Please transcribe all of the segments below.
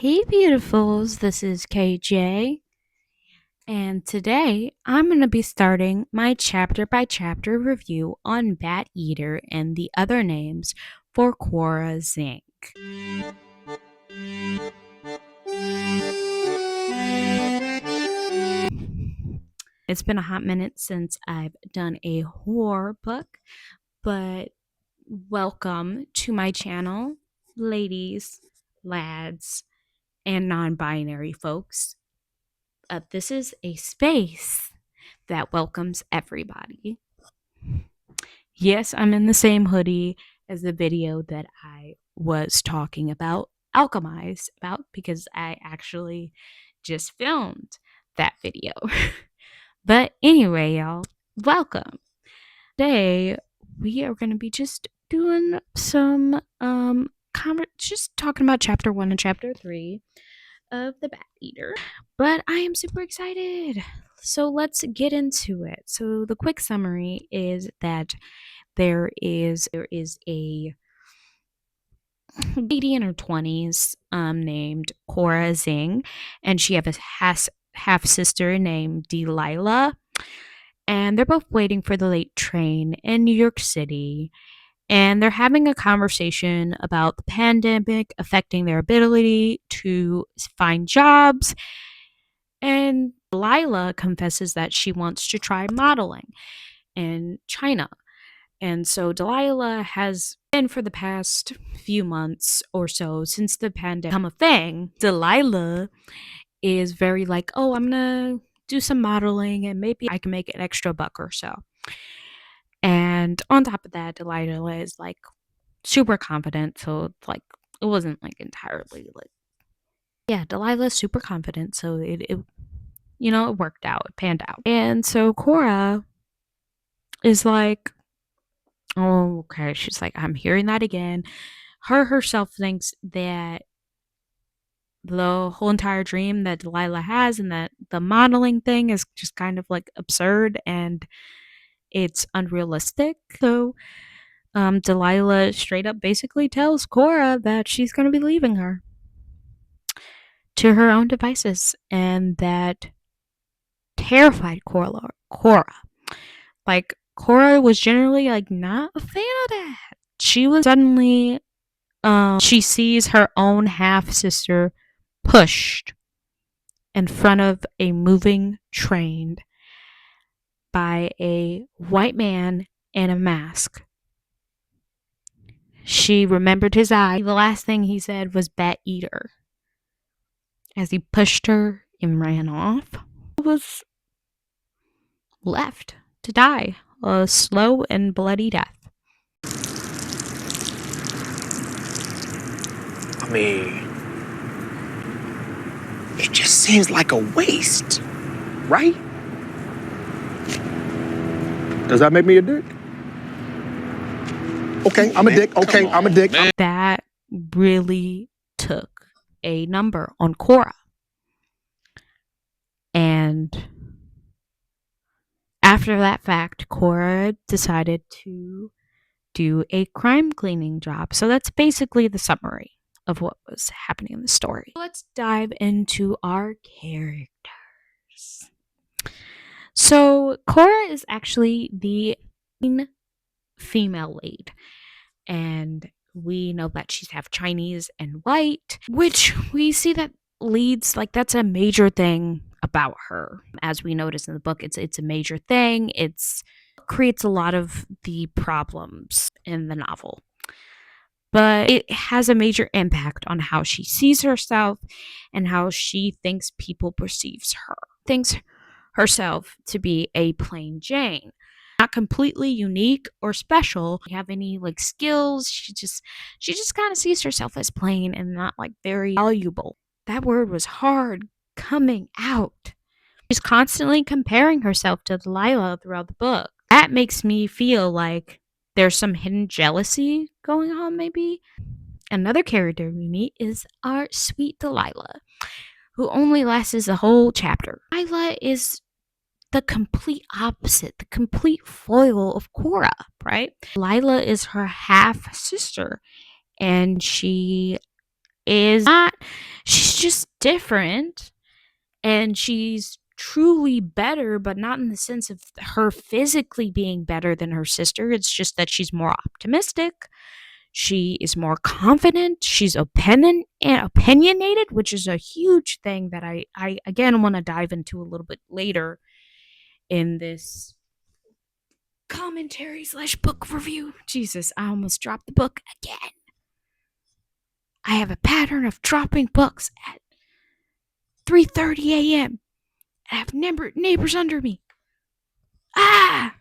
Hey, beautifuls, this is KJ, and today I'm going to be starting my chapter by chapter review on Bat Eater and the other names for Cora Zing. It's been a hot minute since I've done a horror book, but welcome to my channel, ladies, lads, and non binary folks. This is a space that welcomes everybody. Yes, I'm in the same hoodie as the video that I was talking about, Alchemize, about, because I actually just filmed that video. But anyway, y'all, welcome. Today, we are going to be just doing some, just talking about chapter 1 and chapter 3 of the Bat Eater. But I am super excited. So let's get into it. So the quick summary is that there is a lady in her 20s named Cora Zing, and she has a half sister named Delilah, and they're both waiting for the late train in New York City, and they're having a conversation about the pandemic affecting their ability to find jobs. And Delilah confesses that she wants to try modeling in China. And so Delilah has been, for the past few months or so since the pandemic become a thing, Delilah is very like, oh, I'm gonna do some modeling and maybe I can make an extra buck or so. And on top of that, Delilah is like super confident. So it's like, it wasn't like entirely like, yeah, Delilah's super confident. So it worked out, it panned out. And so Cora is like, oh, okay. She's like, I'm hearing that again. Her herself thinks that the whole entire dream that Delilah has and that the modeling thing is just kind of like absurd and it's unrealistic. So Delilah straight up basically tells Cora that she's going to be leaving her to her own devices, and that terrified Cora. Like, Cora was generally like not a fan of that. She was suddenly she sees her own half sister pushed in front of a moving train by a white man in a mask. She remembered his eye. The last thing he said was Bat Eater. As he pushed her and ran off, was left to die a slow and bloody death. I mean, it just seems like a waste, right? Does that make me a dick? Okay, I'm a dick. Okay, I'm a dick. That really took a number on Cora. And after that fact, Cora decided to do a crime cleaning job. So that's basically the summary of what was happening in the story. Let's dive into our characters. So Cora is actually the female lead, and we know that she's half Chinese and white, which we see that leads, like, that's a major thing about her. As we notice in the book, it's a major thing. It's creates a lot of the problems in the novel, but it has a major impact on how she sees herself and how she thinks people perceives her. Thinks herself to be a plain Jane, not completely unique or special. Have any like skills? She just kind of sees herself as plain and not like very valuable. That word was hard coming out. She's constantly comparing herself to Delilah throughout the book. That makes me feel like there's some hidden jealousy going on, maybe. Another character we meet is our sweet Delilah, who only lasts a whole chapter. Delilah is the complete opposite, the complete foil of Cora, right? Delilah is her half sister, and she is not, she's just different, and she's truly better, but not in the sense of her physically being better than her sister. It's just that she's more optimistic. She is more confident. She's opinionated, which is a huge thing that I again want to dive into a little bit later in this commentary slash book review. Jesus, I almost dropped the book again. I have a pattern of dropping books at 3:30 a.m. I have neighbors under me. Ah!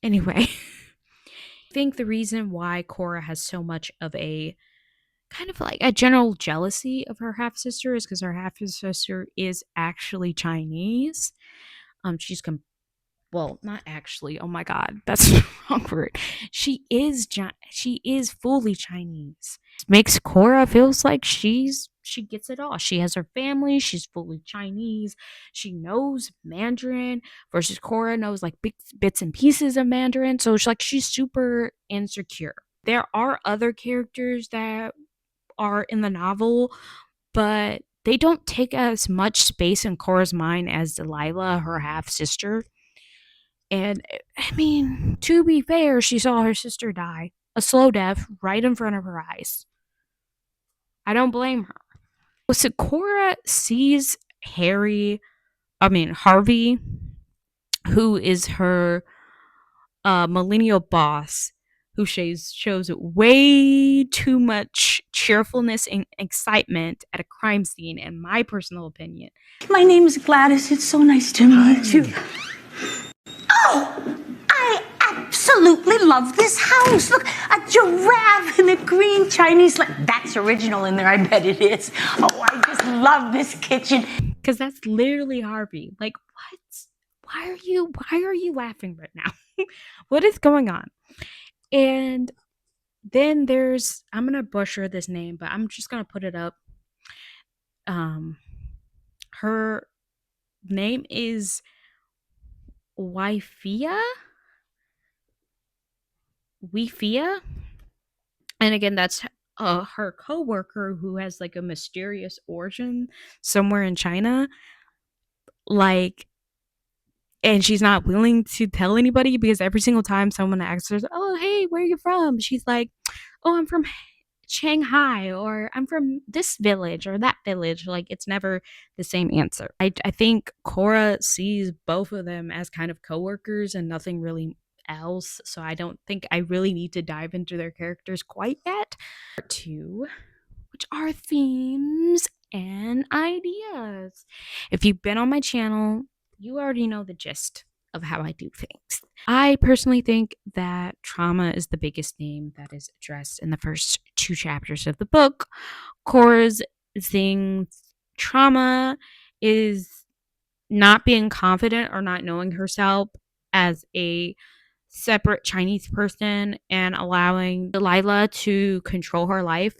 Anyway, I think the reason why Cora has so much of a kind of like a general jealousy of her half sister is because her half sister is actually Chinese. She's well, not actually. Oh my god, that's the wrong word. She is fully Chinese. Makes Cora feels like she gets it all. She has her family. She's fully Chinese. She knows Mandarin versus Cora knows like bits and pieces of Mandarin. So it's like she's super insecure. There are other characters that are in the novel, but they don't take as much space in Cora's mind as Delilah, her half sister. And I mean, to be fair, she saw her sister die a slow death right in front of her eyes. I don't blame her. So Cora sees Harvey, who is her millennial boss, who shows way too much cheerfulness and excitement at a crime scene, in my personal opinion. My name is Gladys. It's so nice to meet you. Oh, I absolutely love this house. Look, a giraffe and a green Chinese. That's original in there. I bet it is. Oh, I just love this kitchen. Because that's literally Harvey. Like, what? Why are you laughing right now? What is going on? And then I'm gonna butcher this name, but I'm just gonna put it up. Her name is Wifia. And again, that's her coworker who has like a mysterious origin somewhere in China. Like, and she's not willing to tell anybody because every single time someone asks her, "Oh, hey, where are you from?" She's like, "Oh, I'm from Shanghai," or "I'm from this village or that village." Like, it's never the same answer. I think Cora sees both of them as kind of coworkers and nothing really else. So I don't think I really need to dive into their characters quite yet. Part 2, which are themes and ideas. If you've been on my channel, you already know the gist of how I do things. I personally think that trauma is the biggest theme that is addressed in the first 2 chapters of the book. Cora's trauma is not being confident or not knowing herself as a separate Chinese person and allowing Delilah to control her life.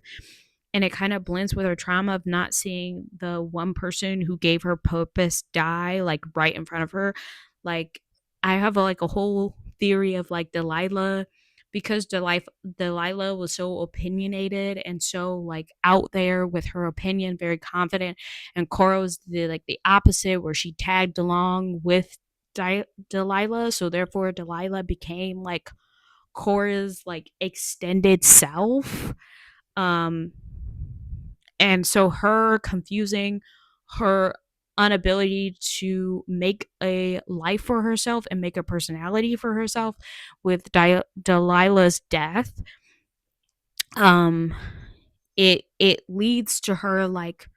And it kind of blends with her trauma of not seeing the one person who gave her purpose die like right in front of her. Like, I have like a whole theory of like Delilah, because Delilah was so opinionated and so like out there with her opinion, very confident, and Cora was the opposite, where she tagged along with Delilah, so therefore Delilah became like Cora's like extended self. Um and so her confusing her inability to make a life for herself and make a personality for herself with Delilah's death, um it leads to her like,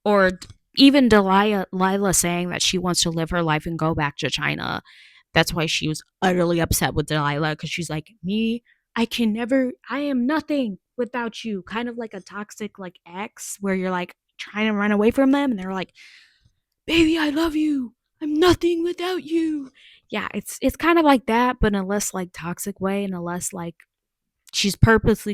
or even Delilah saying that she wants to live her life and go back to China. That's why she was utterly upset with Delilah, because she's like, me, I am nothing without you. Kind of like a toxic like ex where you're like trying to run away from them and they're like, baby, I love you. I'm nothing without you. Yeah, it's kind of like that, but in a less like toxic way, and a less like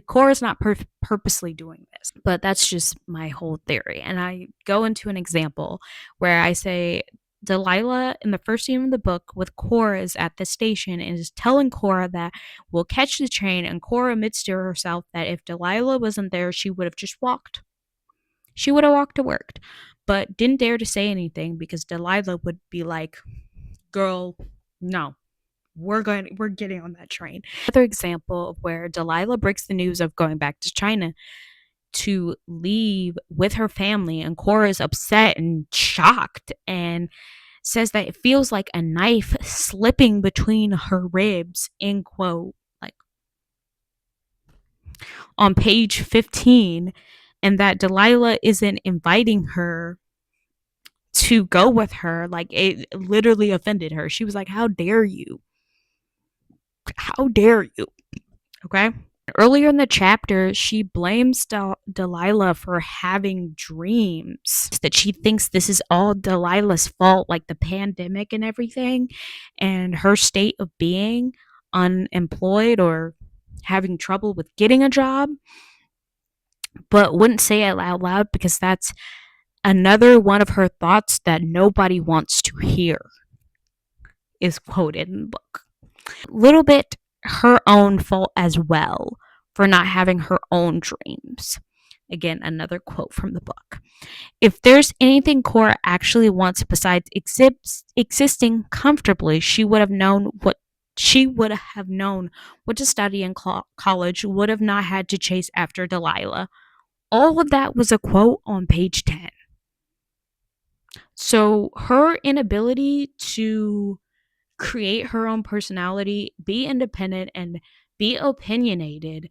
Cora's not purposely doing this, but that's just my whole theory. And I go into an example where I say Delilah in the first scene of the book with Cora is at the station and is telling Cora that we'll catch the train, and Cora admits to herself that if Delilah wasn't there, she would have just walked. she would have walked to work, but didn't dare to say anything because Delilah would be like, "Girl, no, we're getting on that train." Another example of where Delilah breaks the news of going back to China to leave with her family, and Cora is upset and shocked and says that it feels like a knife slipping between her ribs, end quote, like on page 15, and that Delilah isn't inviting her to go with her. Like, it literally offended her. She was like, "How dare you? How dare you?" Okay. Earlier in the chapter, she blames Delilah for having dreams, that she thinks this is all Delilah's fault, like the pandemic and everything, and her state of being unemployed or having trouble with getting a job, but wouldn't say it out loud because that's another one of her thoughts that nobody wants to hear, is quoted in the book. A little bit her own fault as well for not having her own dreams. Again, another quote from the book. If there's anything Cora actually wants besides existing comfortably, she would have known what to study in college, would have not had to chase after Delilah. All of that was a quote on page 10. So her inability to create her own personality, be independent, and be opinionated,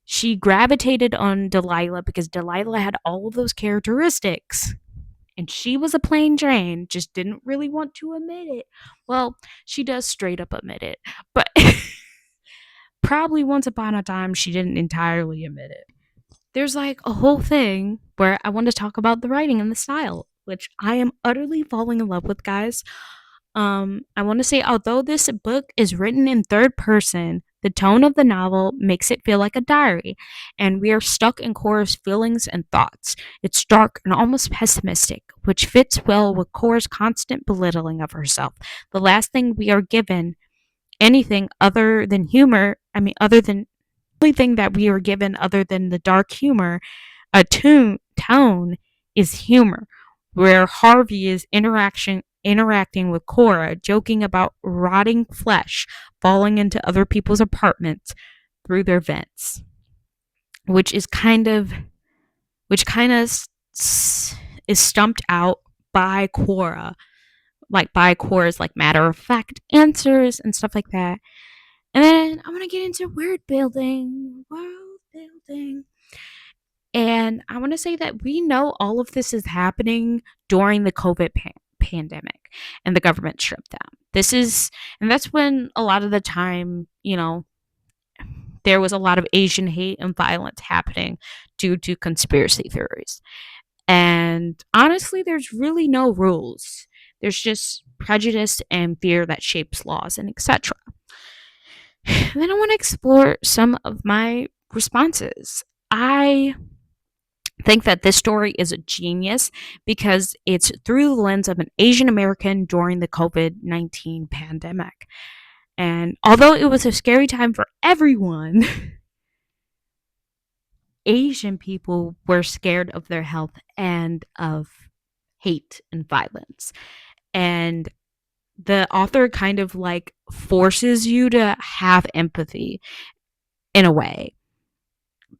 she gravitated on Delilah because Delilah had all of those characteristics. And she was a plain Jane, just didn't really want to admit it. Well, she does straight up admit it, but probably once upon a time she didn't entirely admit it. There's like a whole thing where I want to talk about the writing and the style, which I am utterly falling in love with, guys. I want to say, although this book is written in third person, the tone of the novel makes it feel like a diary, and we are stuck in Cora's feelings and thoughts. It's dark and almost pessimistic, which fits well with Cora's constant belittling of herself. The last thing we are given anything other than humor, other than only thing that we are given other than the dark humor, a tone is humor, where Harvey is interacting with Cora, joking about rotting flesh falling into other people's apartments through their vents, which is is stumped out by Cora, like by Cora's like matter of fact answers and stuff like that. And then I want to get into world building. And I want to say that we know all of this is happening during the COVID pandemic and the government shutdown. And that's when a lot of the time, there was a lot of Asian hate and violence happening due to conspiracy theories. And honestly, there's really no rules. There's just prejudice and fear that shapes laws and etc. Then I want to explore some of my responses. I think that this story is a genius because it's through the lens of an Asian American during the COVID-19 pandemic. And although it was a scary time for everyone, Asian people were scared of their health and of hate and violence. And the author kind of like forces you to have empathy in a way,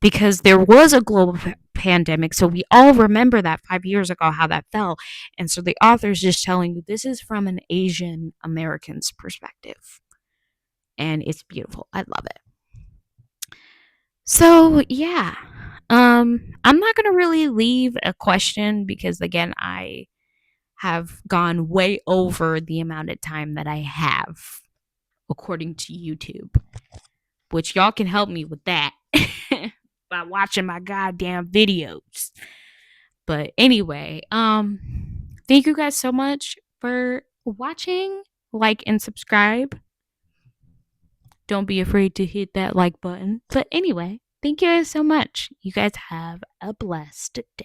because there was a global pandemic. So we all remember that 5 years ago, how that felt. And so the author's just telling you this is from an Asian American's perspective. And it's beautiful. I love it. So yeah. I'm not gonna really leave a question because again, I have gone way over the amount of time that I have according to YouTube, which y'all can help me with that by watching my goddamn videos. But anyway, thank you guys so much for watching. Like and subscribe. Don't be afraid to hit that like button. But anyway, thank you guys so much. You guys have a blessed day.